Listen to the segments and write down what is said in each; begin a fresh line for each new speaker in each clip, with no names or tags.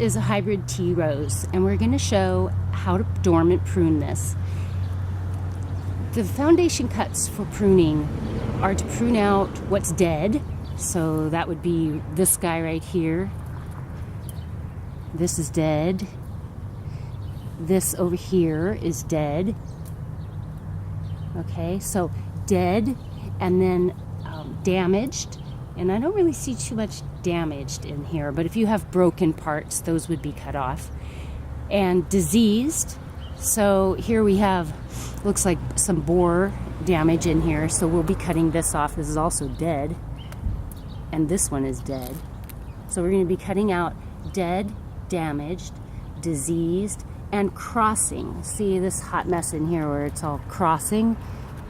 is a hybrid tea rose, and we're going to show how to dormant prune this. The foundation cuts for pruning are to prune out what's dead. So that would be this guy right here. This is dead. This over here is dead. Okay, so dead, and then damaged. And I don't really see too much damaged in here, but if you have broken parts, those would be cut off. And diseased. So here we have, looks like some borer damage in here, so we'll be cutting this off. This is also dead. And this one is dead. So we're going to be cutting out dead, damaged, diseased, and crossing. See this hot mess in here where it's all crossing?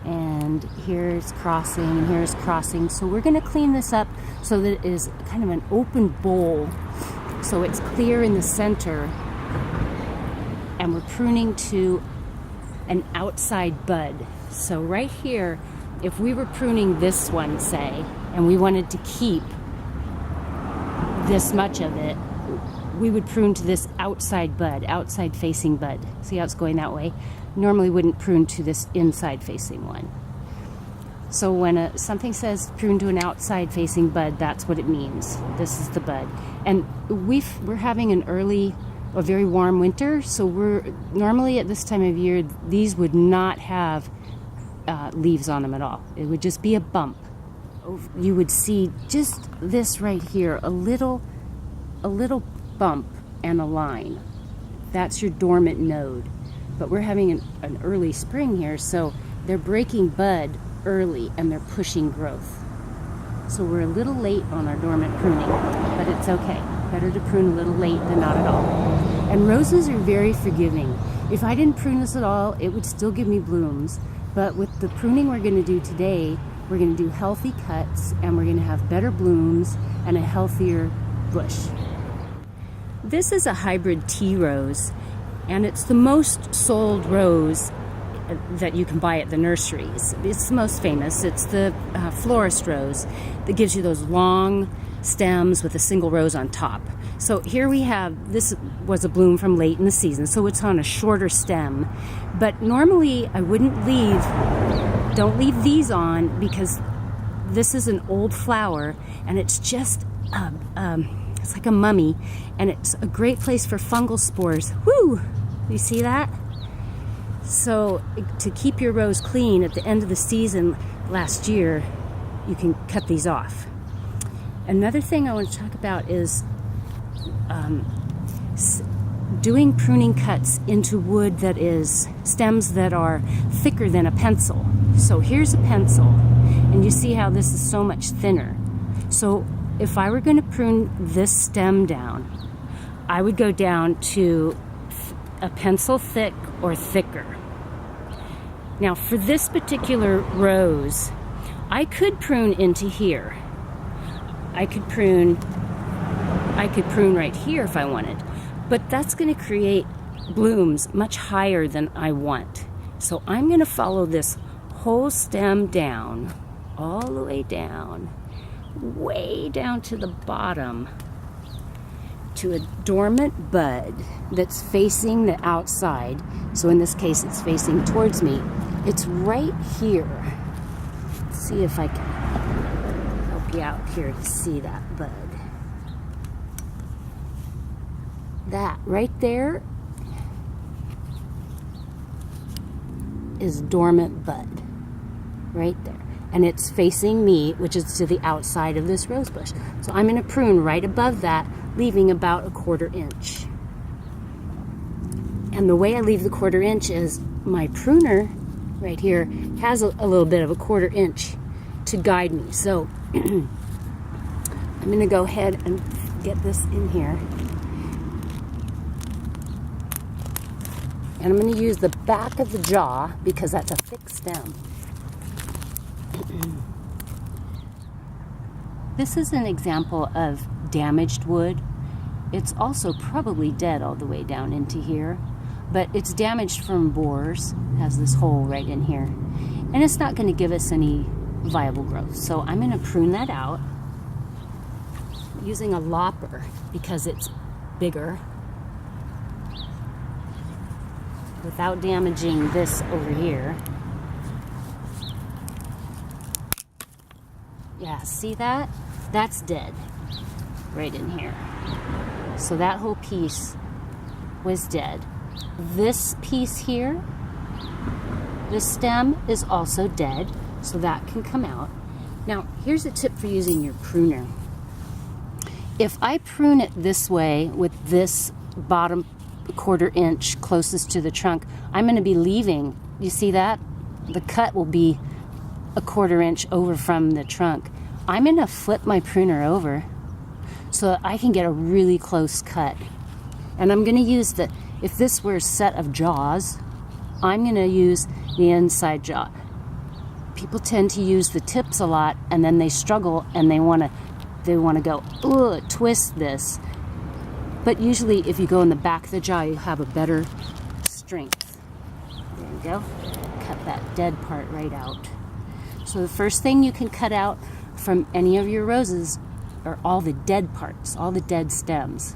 And here's crossing, and here's crossing. So we're going to clean this up so that it is kind of an open bowl, so it's clear in the center, and we're pruning to an outside bud. So right here, if we were pruning this one, say, and we wanted to keep this much of it, we would prune to this outside bud, outside facing bud. See how it's going that way? Normally wouldn't prune to this inside facing one. So when something says prune to an outside facing bud, that's what it means. This is the bud. And we're having a very warm winter, so we're normally at this time of year, these would not have leaves on them at all. It would just be a bump. You would see just this right here, a little bump and a line. That's your dormant node. But we're having an early spring here, so they're breaking bud early and they're pushing growth. So we're a little late on our dormant pruning, but it's okay. Better to prune a little late than not at all. And roses are very forgiving. If I didn't prune this at all, it would still give me blooms. But with the pruning we're going to do today, we're going to do healthy cuts, and we're going to have better blooms and a healthier bush. This is a hybrid tea rose, and it's the most sold rose that you can buy at the nurseries. It's the most famous. It's the florist rose that gives you those long stems with a single rose on top. So here we have, this was a bloom from late in the season, so it's on a shorter stem. But normally I wouldn't don't leave these on, because this is an old flower and it's just, it's like a mummy, and it's a great place for fungal spores. Woo! You see that? So to keep your rose clean at the end of the season last year, you can cut these off. Another thing I want to talk about is doing pruning cuts into wood that is stems that are thicker than a pencil. So here's a pencil, and you see how this is so much thinner. So if I were going to prune this stem down, I would go down to a pencil thick or thicker. Now for this particular rose, I could prune into here. I could prune right here if I wanted, but that's going to create blooms much higher than I want. So I'm going to follow this whole stem down, all the way down, way down to the bottom, to a dormant bud that's facing the outside. So in this case, it's facing towards me. It's right here. Let's see if I can help you out here to see that bud. That right there is dormant bud, right there. And it's facing me, which is to the outside of this rose bush. So I'm going to prune right above that, leaving about a 1/4 inch. And the way I leave the 1/4 inch is my pruner right here has a little bit of a 1/4 inch to guide me. So I'm going to go ahead and get this in here. And I'm going to use the back of the jaw because that's a thick stem. This is an example of damaged wood. It's also probably dead all the way down into here, but it's damaged from borers. It has this hole right in here. And it's not going to give us any viable growth. So I'm going to prune that out using a lopper because it's bigger without damaging this over here. Yeah, see that? That's dead right in here. So that whole piece was dead. This piece here, this stem is also dead, so that can come out. Now, here's a tip for using your pruner. If I prune it this way with this bottom 1/4 inch closest to the trunk, I'm going to be leaving, you see that? The cut will be a 1/4 inch over from the trunk. I'm going to flip my pruner over so that I can get a really close cut. And I'm going to use if this were a set of jaws, I'm going to use the inside jaw. People tend to use the tips a lot, and then they struggle and they want to go, ugh, twist this. But usually if you go in the back of the jaw, you have a better strength. There you go. Cut that dead part right out. So the first thing you can cut out from any of your roses are all the dead parts, all the dead stems.